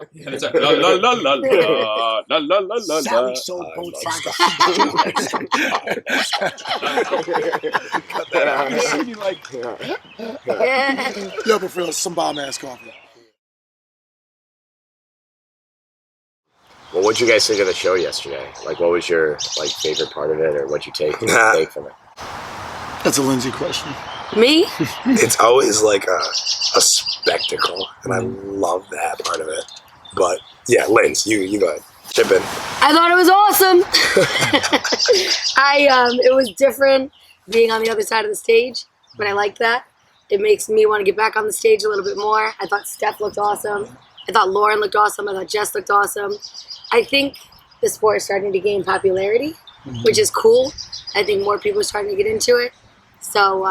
And it's like la la la la la la la la la. Sally sold both sides. Cut that out. Yeah, but for real, some bomb ass coffee. Well, what'd you guys think of the show yesterday? Like, what was your favorite part of it, or what'd you take from it? That's a Lindsay question. Me? It's always like a spectacle, and I love that part of it. But yeah, Linz, you go ahead. Chip in. I thought it was awesome. It was different being on the other side of the stage, but I like that. It makes me want to get back on the stage a little bit more. I thought Steph looked awesome. I thought Lauren looked awesome. I thought Jess looked awesome. I think the sport is starting to gain popularity, which is cool. I think more people are starting to get into it. So,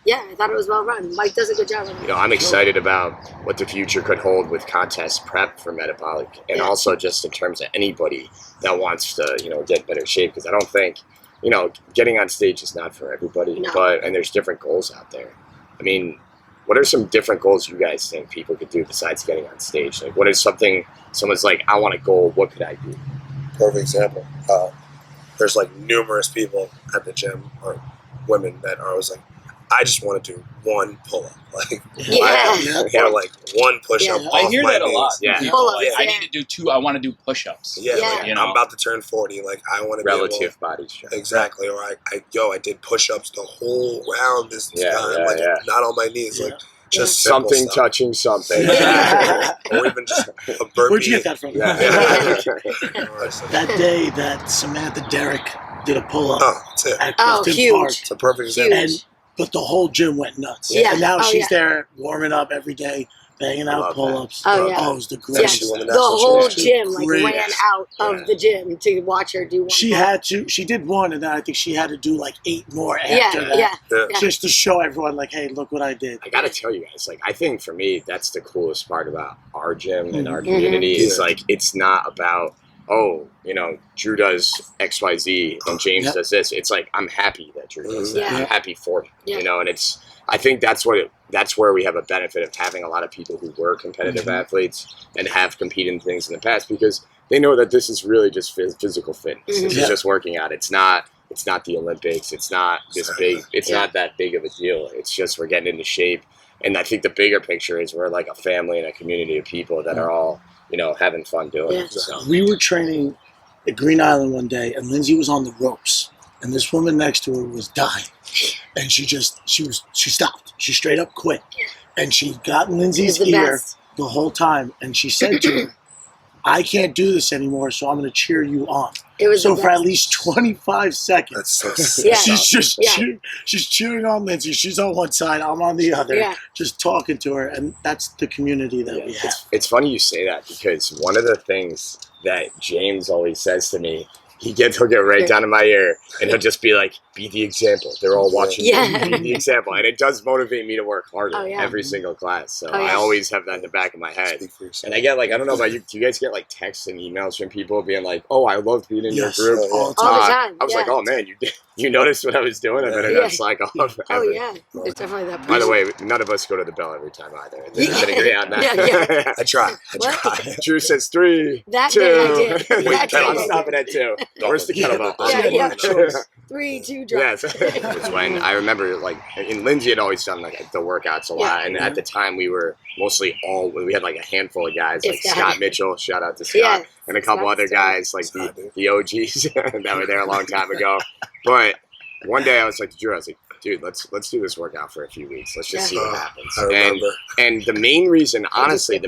yeah, I thought it was well run. Mike does a good job. You know, I'm excited about what the future could hold with contest prep for Metabolic, and also just in terms of anybody that wants to, get in better shape. Because I don't think, getting on stage is not for everybody. No. And there's different goals out there. I mean, what are some different goals you guys think people could do besides getting on stage? Like, what is something someone's like, I want a goal, what could I do? Perfect example. There's numerous people at the gym, or women, that are always like, I just want to do one pull-up. Yeah. Or one push-up. Yeah. I hear that a lot. Yeah. Pull-ups, I need to do 2. I want to do push-ups. Yeah, Yeah. I'm about to turn 40. I want to Relative body strength. Exactly. Or I did push-ups the whole round this time. Not on my knees. Just something stuff. touching something. Or even just a burpee. Where'd you get that from? That day that Samantha Derrick did a pull-up at Clifton huge. Park. It's a perfect example. But the whole gym went nuts. Yeah. And now she's there warming up every day, banging out pull-ups. Oh, yeah. Oh, it was the greatest. The whole gym Great. ran out of the gym to watch her do one. She did one, and then I think she had to do 8 more after that. Yeah. Just to show everyone, hey, look what I did. I gotta tell you guys, I think for me, that's the coolest part about our gym and our community is it's not about, Drew does XYZ and James does this. It's I'm happy that Drew does that. I'm happy for him, and I think that's where we have a benefit of having a lot of people who were competitive athletes and have competed in things in the past, because they know that this is really just physical fitness. This is just working out. It's not the Olympics. It's not this big. It's not that big of a deal. It's just we're getting into shape. And I think the bigger picture is we're like a family and a community of people that are all, having fun doing it. So. We were training at Green Island one day, and Lindsay was on the ropes, and this woman next to her was dying, and she stopped. She straight up quit, and she got in Lindsay's ear the whole time, and she said to her, I can't do this anymore, so I'm going to cheer you on. It was so for at least 25 seconds, that's so sick. She's cheering on Lindsay. She's on one side, I'm on the other, just talking to her, and that's the community that we have. It's funny you say that, because one of the things that James always says to me, he'll get right down to my ear, and he'll just be like, be the example. They're all watching you. Be the example. And it does motivate me to work harder every single class. So I always have that in the back of my head. And I get I don't know about you, do you guys get texts and emails from people being like, oh, I loved being in your group? All the time. I was like, oh man, you noticed what I was doing? I better not slack off. Oh yeah, there's definitely that. By the way, none of us go to the bell every time either. There's an agree on that. I try. Drew says 3, that 2. day I did. I'm stopping at 2. Where's the kettlebell? 3, 2, drop. Yes. It's when I remember, and Lindsay had always done the workouts a lot, and at the time we were mostly we had a handful of guys, Scott Mitchell, shout out to Scott, and a couple other guys, the OGs that were there a long time ago. But one day I was like to Drew, I was like, dude, let's do this workout for a few weeks. Let's just see what happens. And the main reason, honestly, I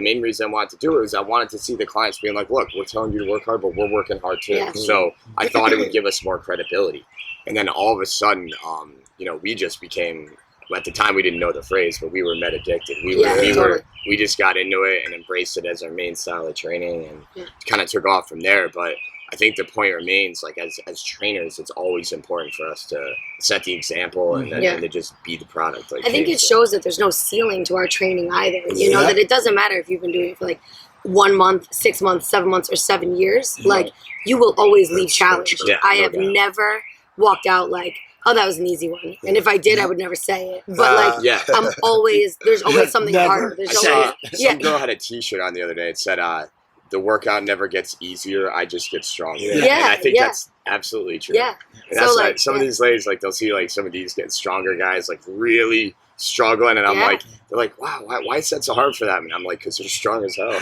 wanted to do it was I wanted to see the clients being like, look, we're telling you to work hard, but we're working hard too. Yeah. So I thought it would give us more credibility. And then all of a sudden, we just became, at the time we didn't know the phrase, but we were med addicted. We just got into it and embraced it as our main style of training, and kind of took off from there. But I think the point remains, as trainers, it's always important for us to set the example and to just be the product. I think it shows that there's no ceiling to our training either. That it doesn't matter if you've been doing it for 1 month, 6 months, 7 months, or 7 years. You will always leave challenged. I have never walked out oh, that was an easy one. And if I did, I would never say it. But there's always something harder. Some girl had a t-shirt on the other day. It said, the workout never gets easier. I just get stronger. Yeah. And I think that's absolutely true. Yeah. And that's So, like some of these ladies, like they'll see like some of these getting stronger guys like really struggling, and I'm like, they're like, wow, why is that so hard for them? And I'm like, because they're strong as hell.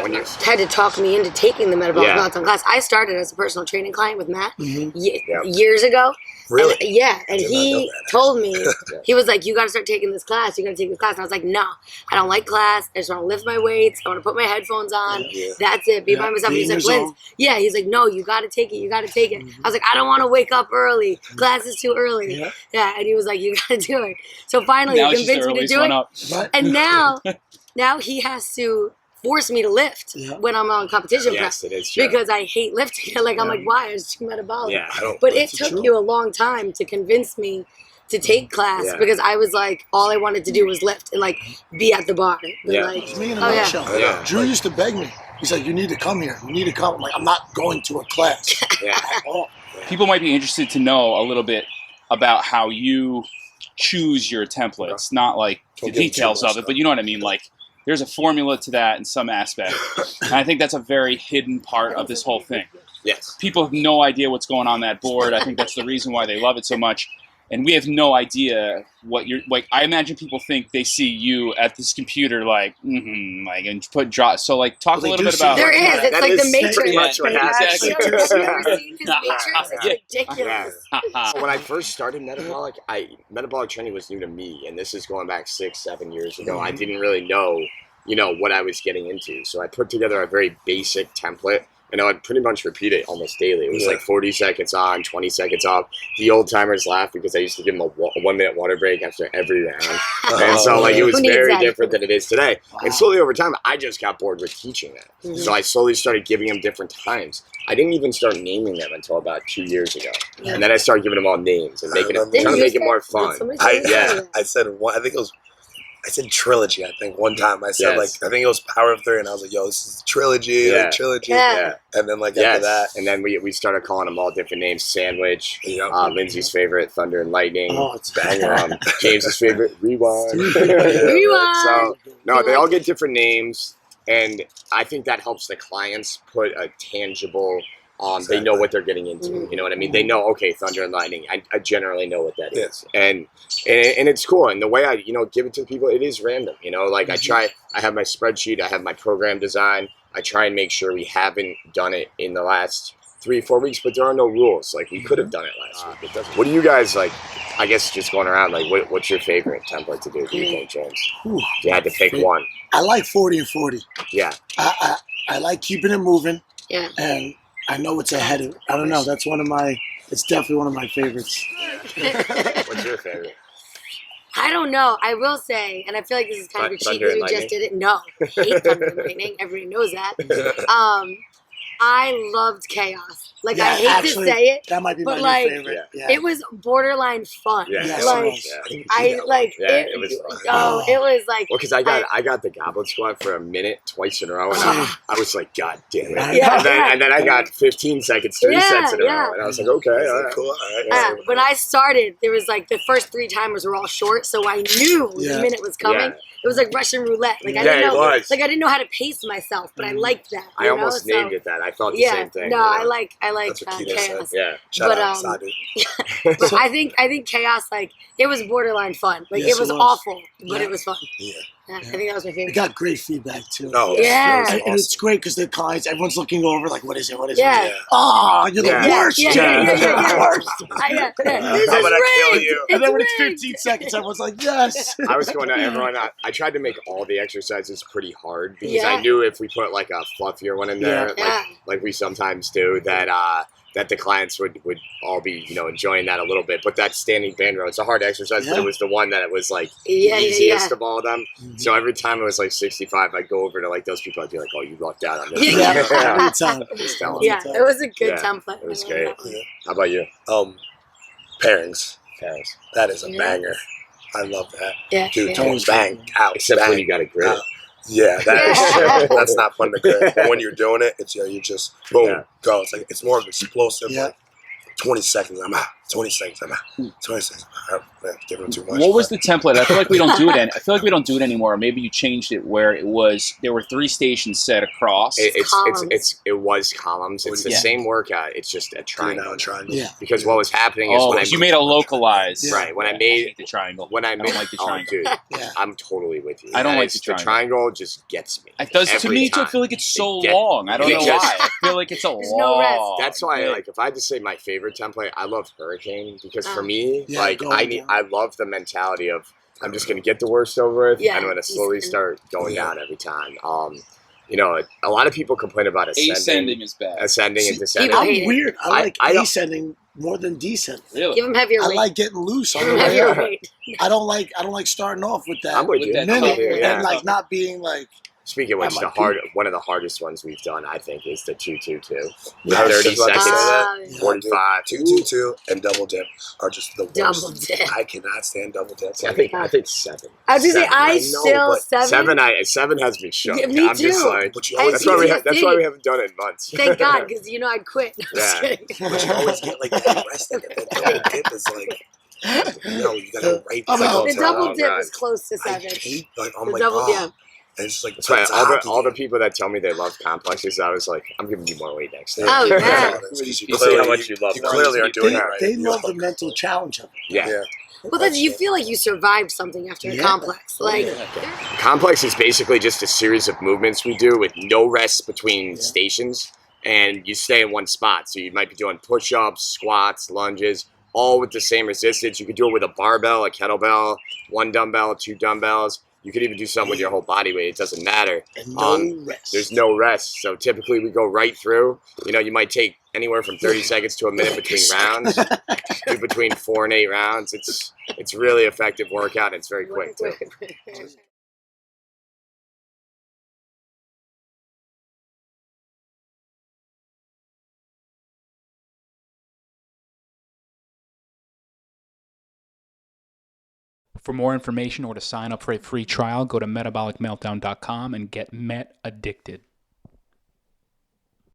When you had to talk me into taking the metabolic meltdown class. I started as a personal training client with Matt years ago. Really? And he told me, he was like, you got to start taking this class. You got to take this class. And I was like, no, I don't like class. I just want to lift my weights. I want to put my headphones on. That's it. Be by myself. He's like, Linz, he's like, no, you got to take it. You got to take it. I was like, I don't want to wake up early. Class is too early. And he was like, you got to do it. So finally, he convinced me to do it. And now he has to force me to lift when I'm on competition prep. It is true. Because I hate lifting. I'm like, why? It's too metabolic. Yeah, but it took you a long time to convince me to take class because I was like, all I wanted to do was lift and like be at the bar. But It's me in a nutshell. Drew used to beg me. He's like, you need to come here. You need to come. I'm like, I'm not going to a class at all. People might be interested to know a little bit about how you choose your templates, not like the details of it, but you know what I mean? Like, there's a formula to that in some aspect. And I think that's a very hidden part of this whole thing. Yes. People have no idea what's going on that board. I think that's the reason why they love it so much. And we have no idea what you're like. I imagine people think they see you at this computer, like, and put draw. So, like, talk a little bit about. There is. It's that like is the Matrix. pretty much what happens. Exactly. Have you ever seen his Matrix? It's ridiculous. When I first started metabolic training was new to me, and this is going back 6-7 years ago. I didn't really know, what I was getting into. So I put together a very basic template. And I would pretty much repeat it almost daily. It was like 40 seconds on, 20 seconds off. The old timers laugh because I used to give them a 1 minute water break after every round. And so like it was very different than it is today. And slowly over time, I just got bored with teaching that. So I slowly started giving them different times. I didn't even start naming them until about 2 years ago. And then I started giving them all names and trying to make it more fun. I said one. I think it was. I said trilogy. I think one time I said I think it was Power of 3, and I was like, "Yo, this is trilogy, like trilogy." And then after that, and then we started calling them all different names. Sandwich, Lindsay's favorite, Thunder and Lightning. Oh, it's banger. James's favorite, Rewind. Rewind. So no, they all get different names, and I think that helps the clients put a tangible. They know what they're getting into. You know what I mean? They know, okay, Thunder and Lightning. I generally know what that is. And it's cool. And the way I, give it to people, it is random. Like I have my spreadsheet, I have my program design. I try and make sure we haven't done it in the last 3-4 weeks, but there are no rules. Like we could have done it last week. What do you guys like? I guess just going around, like what's your favorite template to do? Do you think, James? If you had to pick one. I like 40 and 40. Yeah. I like keeping it moving. Yeah. And I know it's ahead of. I don't know. That's it's definitely one of my favorites. What's your favorite? I don't know. I will say, and I feel like this is kind of a cheat because we just did it. No, I hate Thunder and Lightning. Everybody knows that. I loved Chaos. Like, I hate to say it, that might be but my new favorite. It was borderline fun. It was like. Well, because I got the Goblet Squat for a minute twice in a row, and I was like, God damn it! And then I got 15 seconds, 3 sets in a row, and I was like, okay, all right, cool. All right. When I started, there was like the first 3 timers were all short, so I knew the minute was coming. Yeah. It was like Russian roulette. Like I didn't know, like I didn't know how to pace myself, but I liked that. I almost named it that. I thought the same thing. No, I like Chaos. Yeah. Shout out Sadu. But I think Chaos, like, it was borderline fun. Like it was awful, but it was fun. Yeah. I think that was my favorite. It got great feedback too. Oh, yeah. Awesome. And it's great because the clients, everyone's looking over like, what is it? What is it? Yeah. Oh, you're the worst. You're the worst. This I'm gonna kill rigged. you. And then when it's 15 seconds, everyone's like, yes. I was going to everyone. I tried to make all the exercises pretty hard because I knew if we put like a fluffier one in there, like we sometimes do, that the clients would all be, enjoying that a little bit. But that standing band row, it's a hard exercise, but it was the one that it was like the easiest of all of them. So every time it was like 65, I'd go over to like those people, I'd be like, oh, you lucked out on this. Every time. It was a good template. It was great. How about you? Pairings. That is a banger. I love that. Yeah. Dude, bang out. Except when you got a grid. Yeah, that's not fun to grip. But when you're doing it, it's you just boom, go. It's like it's more of explosive. Yeah. Like 20 seconds, I'm out. 26. 26. Man, give him too much. What was the template? I feel like we don't do it. I feel like we don't do it anymore. Maybe you changed it where there were 3 stations set across. It was columns. It's the same workout. It's just a triangle. Yeah. Because what was happening is when I you made a localized. Yeah. Right. When I hate made the triangle. When I made don't like the triangle. Dude, I'm totally with you. I don't like The the triangle. triangle just gets me. It does to every me. time. I feel like it's so long. I don't know why. I feel like it's a There's no rest. long. That's why, like, if I had to say my favorite template, I love Hurricane because for me, Yeah, like, I love the mentality of I'm just gonna get the worst over with, and I'm gonna slowly start going down every time. You know, a lot of people complain about ascending is bad. Ascending and descending. I'm weird. I like I don't- ascending more than descending. Really? Give him heavier I weight. like getting loose on Give the him way heavier up. weight. I don't like starting off with that I'm with you. minute Yeah. and like not being like. Speaking of which, At my one of the hardest ones we've done, I think, is the 2-2-2. Yeah, 30 seconds, Yeah. 45. 2-2-2 and double dip are just the worst. Double dip. I cannot stand double dips. I think 7. I was gonna say, I know, still but 7. 7 has me shook. Yeah, me I'm just too. like, But you always that's why PTSD. we haven't done it in months. Thank God, because I'd quit. I'm just Yeah. kidding. But you always get like that resting, and then double dip is like, you gotta go right I'm back. out. The double Oh, dip God. is close to I 7. hate like I'm The like double, oh. And it's just like That's why it's a all hockey the game. people that tell me they love complexes, I was like, I'm giving you more weight next time. Oh, yeah. Because you You see clearly, how much you love you them. clearly are doing that right. They love the mental challenge of it. Yeah. Well, then you feel like you survived something after a Yeah. complex. Like, Complex is basically just a series of movements we do with no rest between stations, and you stay in one spot. So you might be doing push-ups, squats, lunges, all with the same resistance. You could do it with a barbell, a kettlebell, 1 dumbbell, 2 dumbbells. You could even do something with your whole body weight. It doesn't matter. And no rest. There's no rest. So typically we go right through. You might take anywhere from 30 seconds to a minute between rounds. Do between 4 and 8 rounds. It's really effective workout, and it's very quick too. For more information or to sign up for a free trial, go to metabolicmeltdown.com and get Met Addicted.